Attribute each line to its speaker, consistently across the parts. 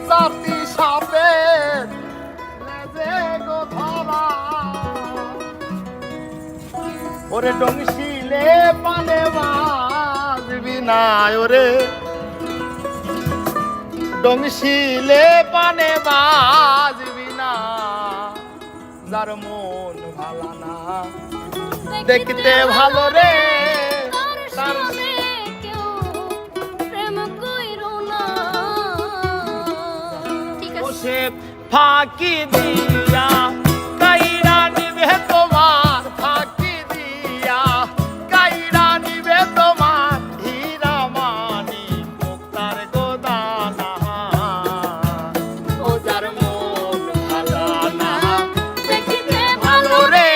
Speaker 1: জাতি সাপের লেজে গো ধরা ওরে ডংশিলে পানে বাজবি না ওরে ডংশিলে পানে বাজবি না যার মন ভালো না দেখতে ভালো রে তার
Speaker 2: কেউ প্রেম কইরো না ঠিক আছে
Speaker 1: সে ফাঁকি দিয়া কাইরা নিবে তোমার ফাঁকি দিয়া কাইরা নিবে তোমার হীরা মানি মুক্তার গোদানা ও যার মন ভালো না
Speaker 2: দেখতে
Speaker 1: ভালো রে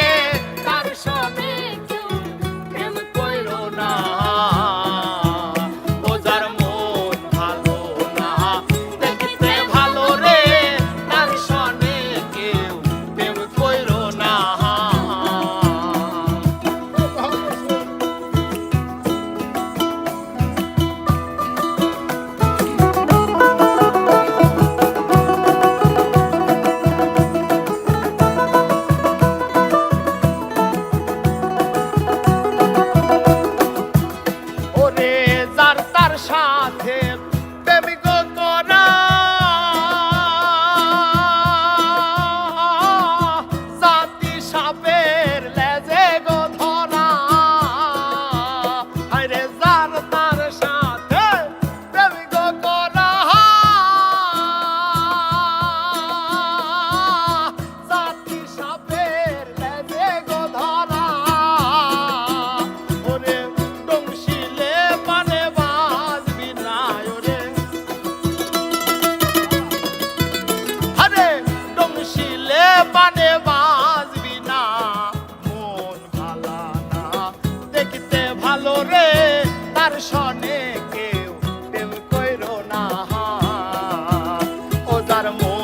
Speaker 2: তার সবে কেউ
Speaker 1: প্রেম কইরো না ও যার মন ভালো না দেখতে ভালো রে তার সনে কেউ প্রেম কইরো না ওরে যার তার সাথে প্রেমিক করা জাতি সাপের লেজে গো ধরা আরে যার তার সাথে প্রেমিক করা জাতি সাপের লেজে গো ধরা ওরে ডংশিলে পানে বাজবি না ওরে আরে ডংশিলে পানে বাজবি না মন ভালো না দেখতে ভালো রে তার সনে কেউ প্রেম কইরো না ও যার মন